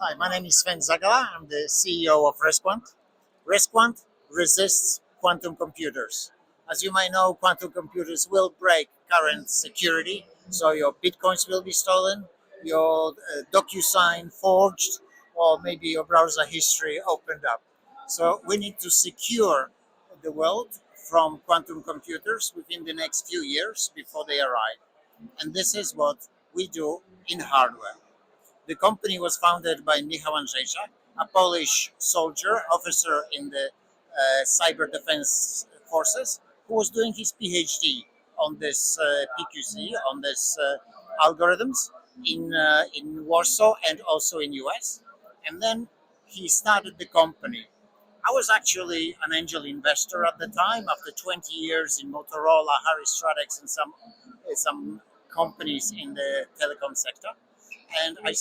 Hi, my name is Sven Zagala. I'm the CEO of ResQuant. ResQuant resists quantum computers. As you might know, quantum computers will break current security, so your bitcoins will be stolen, your DocuSign forged, or maybe your browser history opened up. So we need to secure the world from quantum computers within the next few years before they arrive. And this is what we do in hardware. The company was founded by Michał Andrzejczak, a Polish soldier, officer in the cyber defense forces, who was doing his PhD on this PQC, on this algorithms in Warsaw and also in US. And then he started the company. I was actually an angel investor at the time. After 20 years in Motorola, Harris Stratex, and some companies in the telecom sector, and I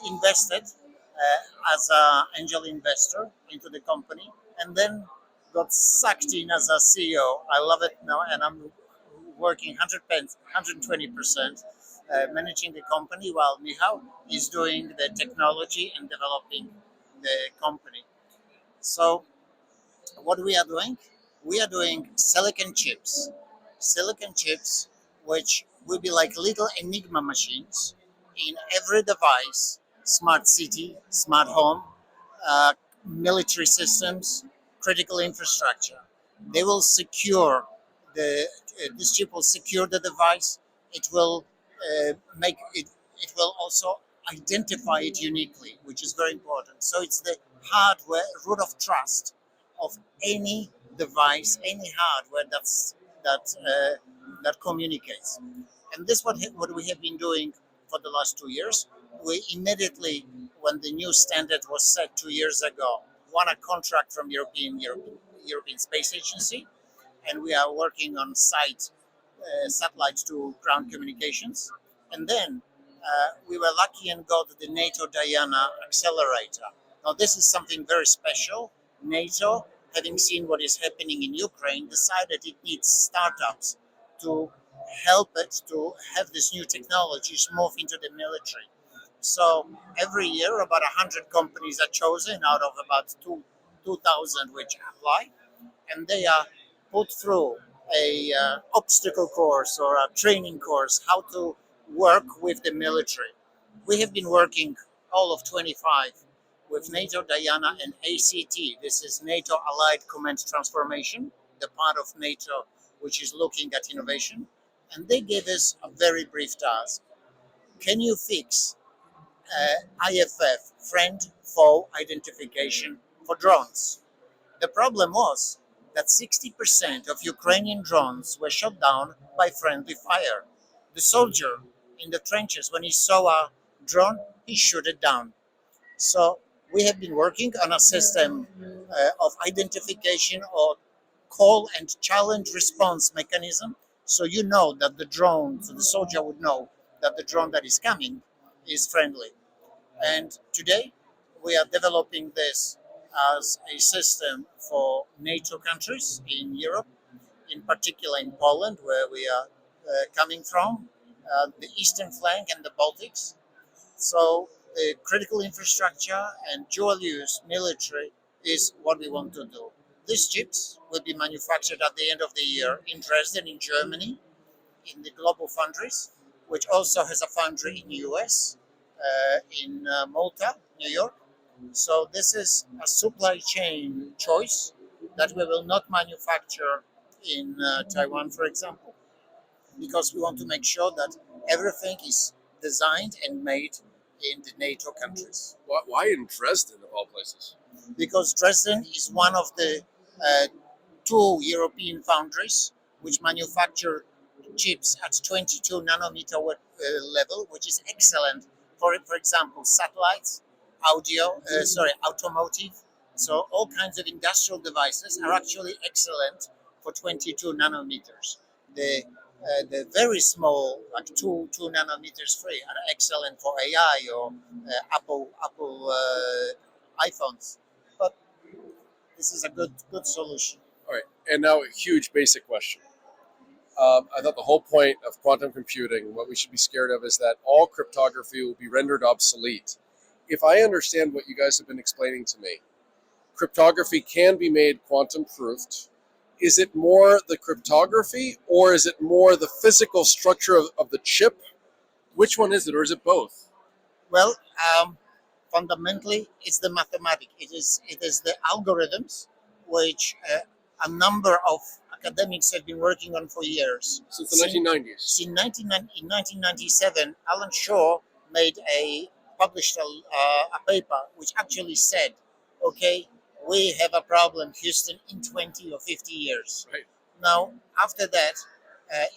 invested as an angel investor into the company, and then got sucked in as a CEO. I love it now, and I'm working 120%, managing the company while Michał is doing the technology and developing the company. So what we are doing? We are doing silicon chips, which will be like little Enigma machines in every device, smart city, smart home, military systems, critical infrastructure. They will secure this chip will secure the device. It will make it. It will also identify it uniquely, which is very important. So it's the hardware root of trust of any device, any hardware that communicates. And this what we have been doing for the last 2 years. We immediately, when the new standard was set 2 years ago, won a contract from European Space Agency, and we are working on satellites to ground communications. And then we were lucky and got the NATO Diana accelerator. Now this is something very special. NATO, having seen what is happening in Ukraine, decided it needs startups to help it to have these new technologies move into the military. So every year, about 100 companies are chosen out of about 2,000 which apply, and they are put through a obstacle course or a training course how to work with the military. We have been working all of 25 with NATO Diana and ACT. This is NATO Allied Command Transformation, the part of NATO which is looking at innovation. And they gave us a very brief task. Can you fix IFF, friend foe identification for drones? The problem was that 60% of Ukrainian drones were shot down by friendly fire. The soldier in the trenches, when he saw a drone, he shot it down. So we have been working on a system of identification or call and challenge response mechanism. So you know that the drone, so the soldier would know that the drone that is coming is friendly. And today we are developing this as a system for NATO countries in Europe, in particular in Poland, where we are coming from, the eastern flank and the Baltics. So the critical infrastructure and dual use military is what we want to do. These chips will be manufactured at the end of the year in Dresden, in Germany, in the global foundries, which also has a foundry in US, in Malta, New York. So this is a supply chain choice that we will not manufacture in Taiwan, for example, because we want to make sure that everything is designed and made in the NATO countries. Why in Dresden, of all places? Because Dresden is one of the two European foundries which manufacture chips at 22 nanometer level, which is excellent for example, satellites, automotive. So all kinds of industrial devices are actually excellent for 22 nanometers. The very small, like two nanometers free, are excellent for AI or Apple iPhones. But this is a good solution. All right, and now a huge basic question. I thought the whole point of quantum computing, what we should be scared of, is that all cryptography will be rendered obsolete. if I understand what you guys have been explaining to me, cryptography can be made quantum proofed. Is it more the cryptography or is it more the physical structure of the chip? Which one is it, or is it both? Well, fundamentally, it's the mathematics. It is the algorithms which a number of academics have been working on for years. Since the 1990s. In 1997, Alan Shaw published a paper which actually said, okay, we have a problem, Houston, in 20 or 50 years. Right. Now, after that,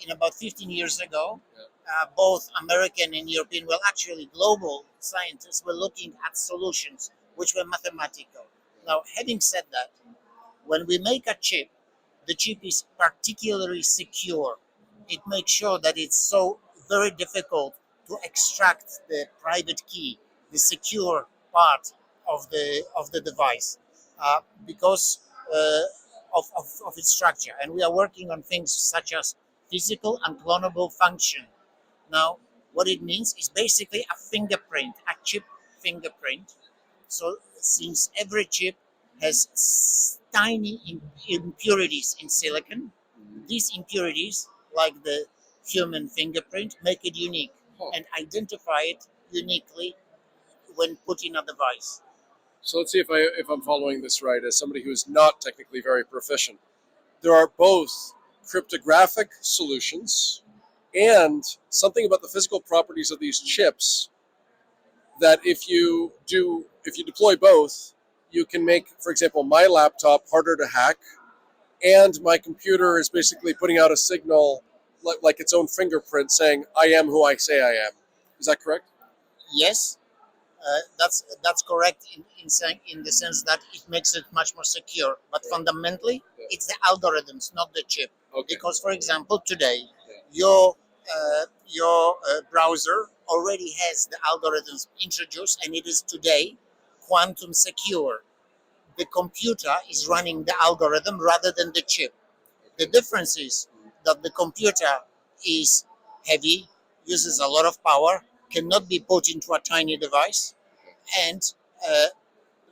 in about 15 years ago, both American and European, well, actually global scientists were looking at solutions which were mathematical. Now, having said that, when we make a chip, the chip is particularly secure. It makes sure that it's so very difficult to extract the private key, the secure part of the device, because of its structure. And we are working on things such as physical and clonable function. Now, what it means is basically a fingerprint, a chip fingerprint. So, since every chip has tiny impurities in silicon, these impurities, like the human fingerprint, make it unique and identify it uniquely when put in a device. So let's see if I'm following this right. As somebody who is not technically very proficient, there are both cryptographic solutions and something about the physical properties of these chips that if you deploy both, you can make, for example, my laptop harder to hack, and my computer is basically putting out a signal like its own fingerprint saying, I am who I say I am. Is that correct? Yes, that's correct in the sense that it makes it much more secure. But fundamentally, it's the algorithms, not the chip. Okay. Because, for example, today Yeah. your browser already has the algorithms introduced, and it is today quantum secure. The computer is running the algorithm rather than the chip. The difference is that the computer is heavy, uses a lot of power, cannot be put into a tiny device, and uh,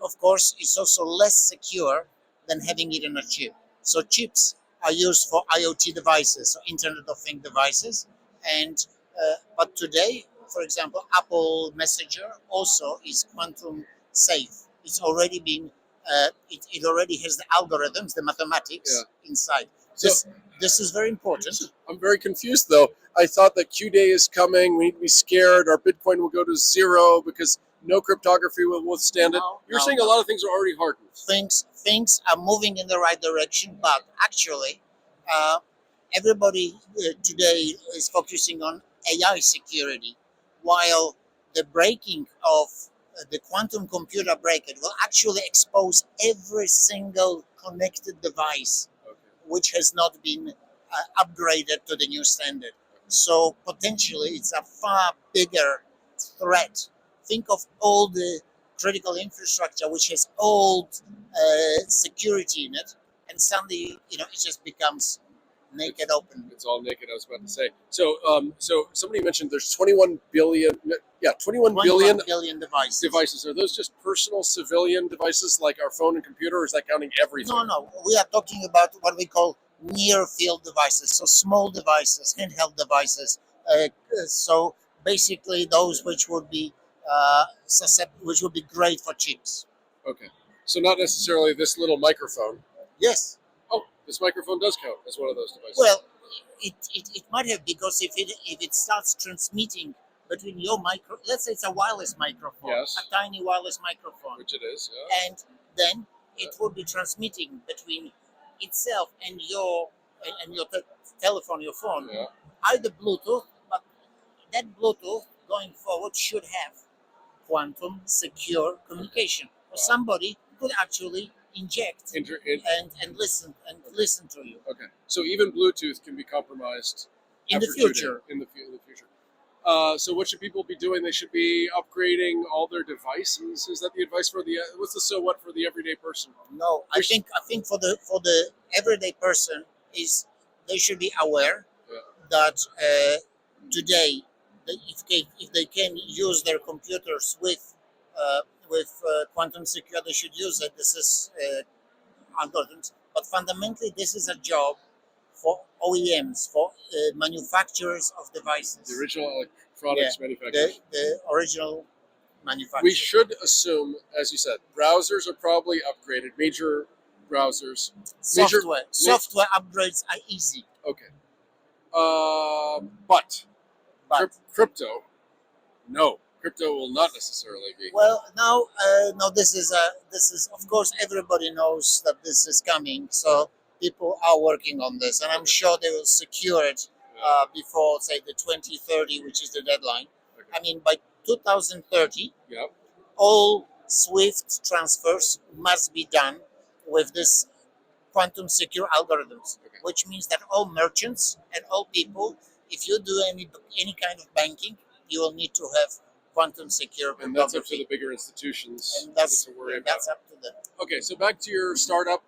of course, it's also less secure than having it in a chip. So chips are used for IoT devices, so Internet of Things devices, and but today, for example, Apple Messenger also is quantum safe. It's already been it already has the algorithms, the mathematics inside. So This is very important. I'm very confused though. I thought that Q-Day is coming. We need to be scared. Our Bitcoin will go to zero because no cryptography will withstand it. You're saying a lot of things are already hardened. Things are moving in the right direction, but actually, everybody today is focusing on AI security, while the breaking of the quantum computer bracket will actually expose every single connected device which has not been upgraded to the new standard. So potentially, it's a far bigger threat. Think of all the critical infrastructure which has old security in it, and suddenly, it just becomes naked open. It's all naked. I was about to say. So somebody mentioned there's 21 billion. Yeah, 21 billion devices. Are those just personal civilian devices like our phone and computer, or is that counting everything? No. We are talking about what we call near field devices, so small devices, handheld devices. So basically, those which would be great for chips. Okay. So not necessarily this little microphone. Yes. Oh, this microphone does count as one of those devices. Well, it might have, because if it starts transmitting between your micro, let's say it's a wireless microphone, Yes. a tiny wireless microphone, Which it is. Yeah. and then it would be transmitting between itself and your telephone, your phone, Yeah. either Bluetooth, but that Bluetooth going forward should have quantum secure communication. Or somebody could actually inject and listen to you. Okay. So even Bluetooth can be compromised In the after future. In the future. So what should people be doing? They should be upgrading all their devices. Is that the advice for the what's the so what for the everyday person? No, I think for the everyday person is they should be aware that today if they can use their computers with with quantum secure, they should use it. This is algorithms, but fundamentally, this is a job for OEMs, for manufacturers of devices. The original Yeah, electronics manufacturers. the original We manufacturer. should assume, as you said, browsers are probably upgraded. Major browsers. Software upgrades are easy, Okay. But but crypto, no. Crypto will not necessarily be. well, now no, this is of course everybody knows that this is coming, so people are working on this, and I'm sure they will secure it before say the 2030, which is the deadline. Okay. I mean, by 2030, Yeah. all SWIFT transfers must be done with this quantum secure algorithms, Okay. which means that all merchants and all people, if you do any kind of banking, you will need to have quantum secure And that's up to cryptography, the bigger institutions and that's to worry about. that's up to them. Okay, so back to your startup.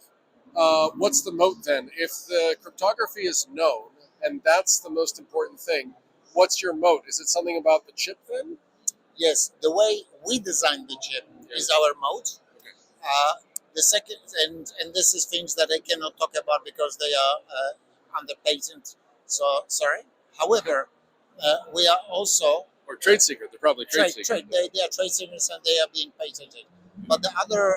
What's the moat then? If the cryptography is known, and that's the most important thing, what's your moat? Is it something about the chip then? Yes, the way we design the chip is our mode. Okay. The second, and this is things that I cannot talk about because they are under patent. So sorry. However, we are also Or trade secret? They're probably trade secret. They are trade secrets and they are being patented. But the other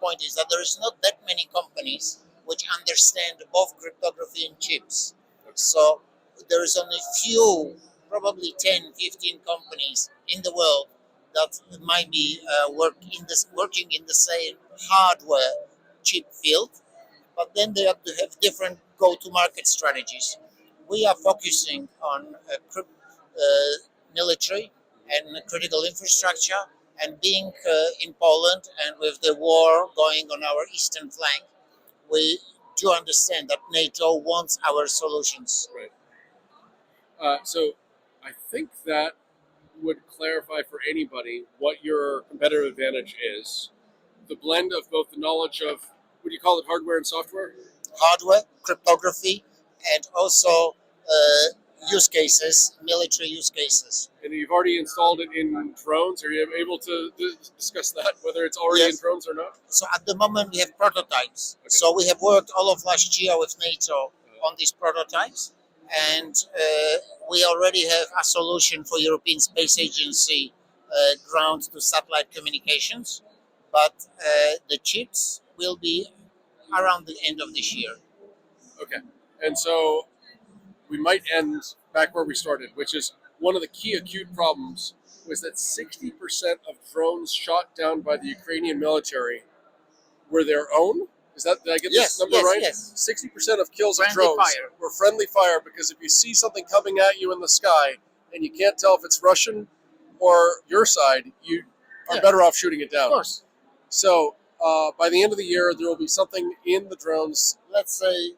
point is that there is not that many companies which understand both cryptography and chips. Okay. So there is only few, probably 10, 15 companies in the world that might be working in the same hardware chip field, but then they have to have different go-to-market strategies. We are focusing on military and critical infrastructure, and being in Poland and with the war going on our eastern flank, we do understand that NATO wants our solutions. Right. So I think that would clarify for anybody what your competitive advantage is. The blend of both the knowledge of, would you call it hardware and software? Hardware, cryptography, and also use cases, military use cases. And you've already installed it in drones. Are you able to discuss that, whether it's already in Yes. drones or not? So at the moment we have prototypes. Okay. So we have worked all of last year with NATO on these prototypes, and we already have a solution for European Space Agency ground to satellite communications. But the chips will be around the end of this year. Okay. And so we might end back where we started, which is one of the key acute problems was that 60% of drones shot down by the Ukrainian military were their own. Did I get this number right? Yes. 60% of kills of Friendly drones fire. were friendly fire, because if you see something coming at you in the sky and you can't tell if it's Russian or your side, you are better off shooting it down. Of course. So by the end of the year, there will be something in the drones. Let's say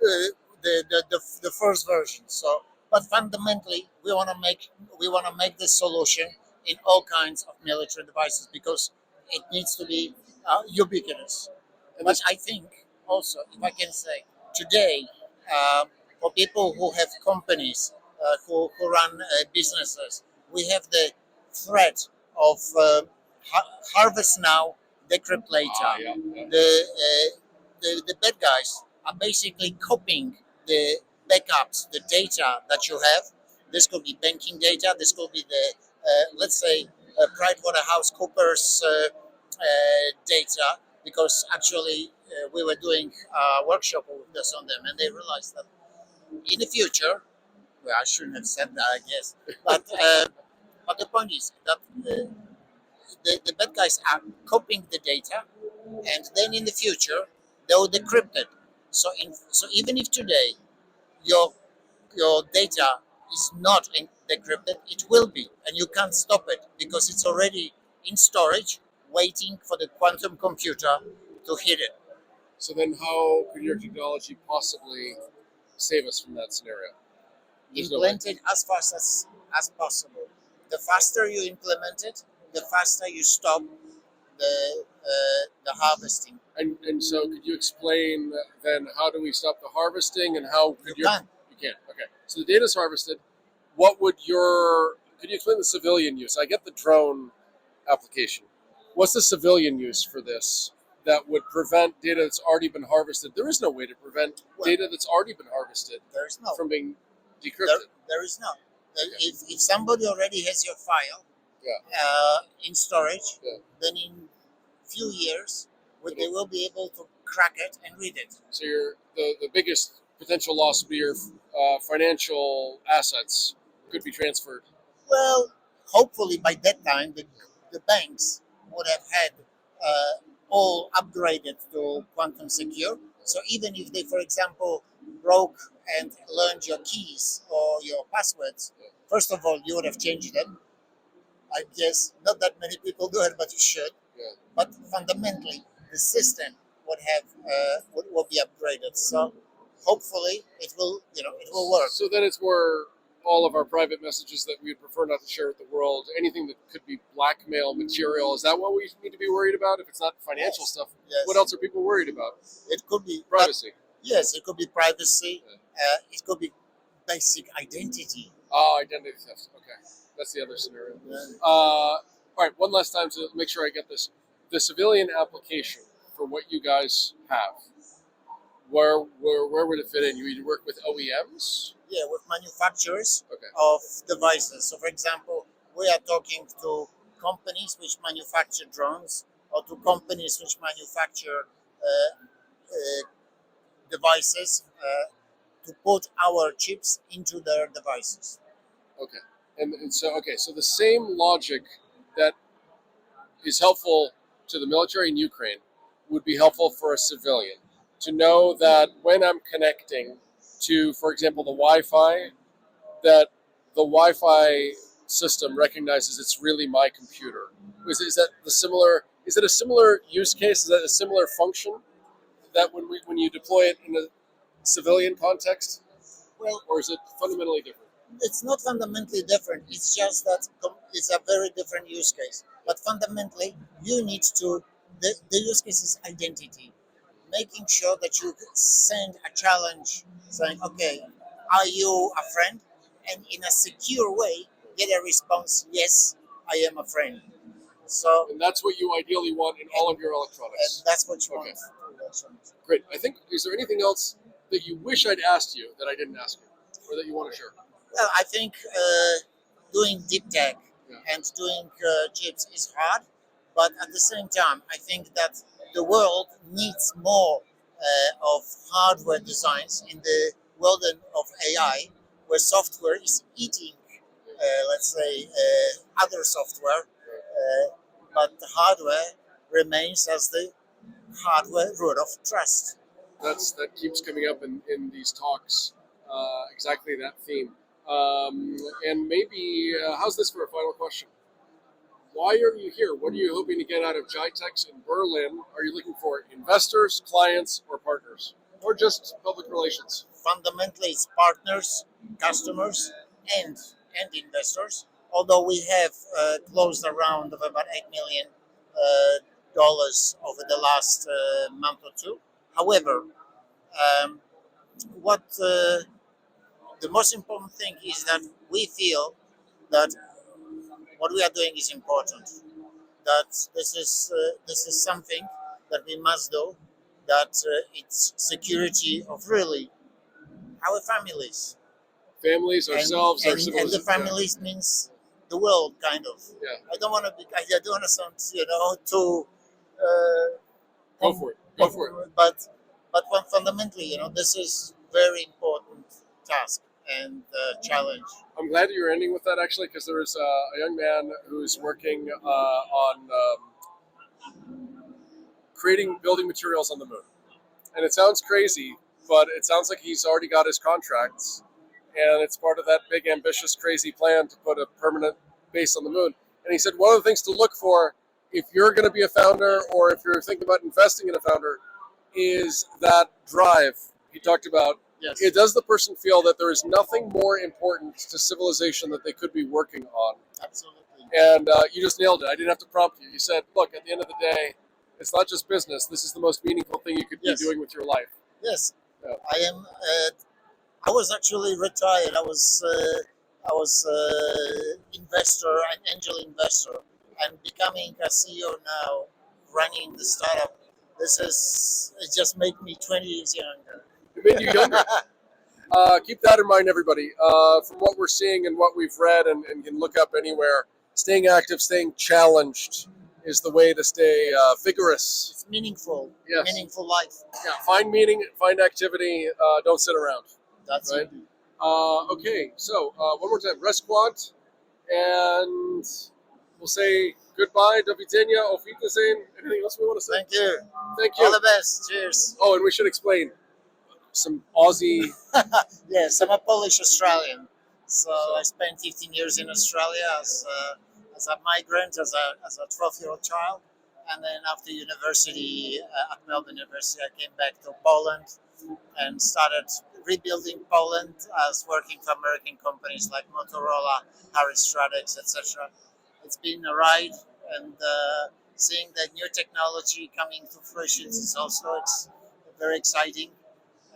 the first version. So, but fundamentally, we want to make this solution in all kinds of military devices because it needs to be ubiquitous. But I think also, if I can say, today, for people who have companies, who run businesses, we have the threat of harvest now, decrypt later. Yeah. The bad guys are basically copying the backups, the data that you have. This could be banking data. This could be the, let's say, PricewaterhouseCoopers data, because actually we were doing a workshop with this on them, and they realized that in the future, well, I shouldn't have said that, I guess, but the point is that the bad guys are copying the data, and then in the future they will decrypt it. So even if today your data is not decrypted, it will be, and you can't stop it because it's already in storage, waiting for the quantum computer to hit it. So then how could your technology possibly save us from that scenario? There's no way. Implement it as fast as possible. The faster you implement it, the faster you stop the harvesting. And so could you explain then how do we stop the harvesting, and how could You can't. You can't. Okay. So the data is harvested. What would could you explain the civilian use? I get the drone application. What's the civilian use for this that would prevent data that's already been harvested? There is no way to prevent data that's already been harvested from being decrypted. There is no. If somebody already has your file in storage, then in few years they will be able to crack it and read it. So the biggest potential loss would be your financial assets could be transferred. Well, hopefully by that time the banks would have had all upgraded to quantum secure. So even if they, for example, broke and learned your keys or your passwords, first of all, you would have changed them. I guess not that many people do it, but you should. Yeah. But fundamentally, the system would have will be upgraded. So hopefully, it will work. So then it's more all of our private messages that we would prefer not to share with the world. Anything that could be blackmail material. Is that what we need to be worried about? If it's not financial stuff, what else are people worried about? It could be privacy. Yes, it could be privacy. It could be basic identity. Oh, identity theft. Okay, that's the other scenario. All right, one last time to make sure I get this. The civilian application for what you guys have, where would it fit in? You work with OEMs? Yeah, with manufacturers of devices. So, for example, we are talking to companies which manufacture drones, or to companies which manufacture devices to put our chips into their devices. Okay, and so the same logic that is helpful to the military in Ukraine would be helpful for a civilian to know that when I'm connecting to, for example, the Wi-Fi, that the Wi-Fi system recognizes it's really my computer. Is that the similar? Is it a similar use case? Is that a similar function that when you deploy it in a civilian context? Well, or is it fundamentally different? It's not fundamentally different. It's just that it's a very different use case. But fundamentally, you need to the use case is identity, making sure that you send a challenge saying, okay, are you a friend? And in a secure way, get a response, yes, I am a friend. So, and that's what you ideally want in all of your electronics. And that's what you want. Great. I think, is there anything else that you wish I'd asked you that I didn't ask you, or that you want to share? Well, I think doing deep tech and doing chips is hard, but at the same time, I think that the world needs more of hardware designs in the world of AI, where software is eating, let's say, other software, but the hardware remains as the hardware root of trust. That keeps coming up in these talks, exactly that theme. And maybe, how's this for a final question? Why are you here? What are you hoping to get out of GITEX in Berlin? Are you looking for investors, clients, or partners? Or just public relations? Fundamentally, it's partners, customers, and investors. Although we have closed a round of about $8 million over the last month or two. However, what the most important thing is that we feel that what we are doing is important. That this is something that we must do. That it's security of really our families. Families, ourselves, our civilians. And the families means the world, kind of. Yeah. I don't want to sound, too. Go for it. Go for it. But fundamentally, this is very important task and challenge. I'm glad you're ending with that, actually, because there is a young man who's working on creating building materials on the moon. And it sounds crazy, but it sounds like he's already got his contracts. And it's part of that big, ambitious, crazy plan to put a permanent base on the moon. And he said one of the things to look for if you're going to be a founder or if you're thinking about investing in a founder is that drive he talked about. Yes. It does the person feel that there is nothing more important to civilization that they could be working on. Absolutely. And you just nailed it. I didn't have to prompt you. You said, look, at the end of the day, it's not just business. This is the most meaningful thing you could be doing with your life. Yes. Yeah. I was actually retired. I was investor, an angel investor and becoming a CEO now, running the startup. It just made me 20 years younger. It made you younger. Keep that in mind, everybody. From what we're seeing and what we've read and can look up anywhere, staying active, staying challenged is the way to stay vigorous. It's meaningful, Yes. meaningful life. Yeah, find meaning, find activity, don't sit around. That's Right. it. Okay, so one more time, ResQuant, and we'll say goodbye, do widzenia, auf Wiedersehen. Anything else we want to say? Thank you. Thank you. All the best. Cheers. Oh, and we should explain some Aussie. Yes, I'm a Polish Australian. So I spent 15 years in Australia as a migrant, as a 12-year-old child. And then after university, at Melbourne University, I came back to Poland and started rebuilding Poland as working for American companies like Motorola, Harris Stratex, etc. It's been a ride, and seeing that new technology coming to fruition is also it's very exciting.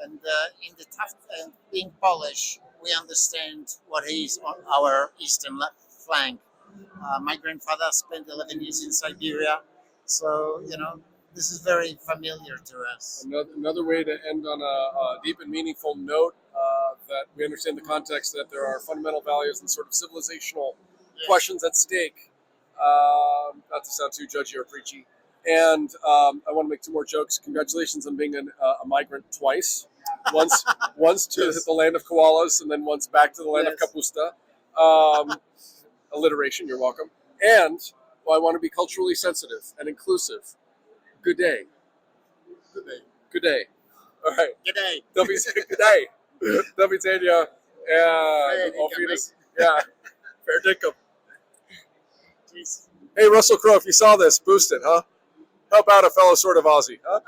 And in the tough and being Polish, we understand what is on our eastern flank. My grandfather spent 11 years in Siberia, so this is very familiar to us. Another way to end on a deep and meaningful note that we understand the context that there are fundamental values and sort of civilizational questions at stake. Not to sound too judgy or preachy. And I want to make two more jokes. Congratulations on being a migrant twice. Once to Yes. the land of koalas, and then once back to the land of Yes. kapusta. Alliteration, you're welcome. And I want to be culturally sensitive and inclusive. Good day. Good day. Good day. All right. Good day. Good day. Do widzenia. Fair Auf dinkum, Wiedersehen. Yeah. Fair dinkum. Jeez. Hey, Russell Crowe, if you saw this, boost it, huh? How about a fellow sort of Aussie, huh?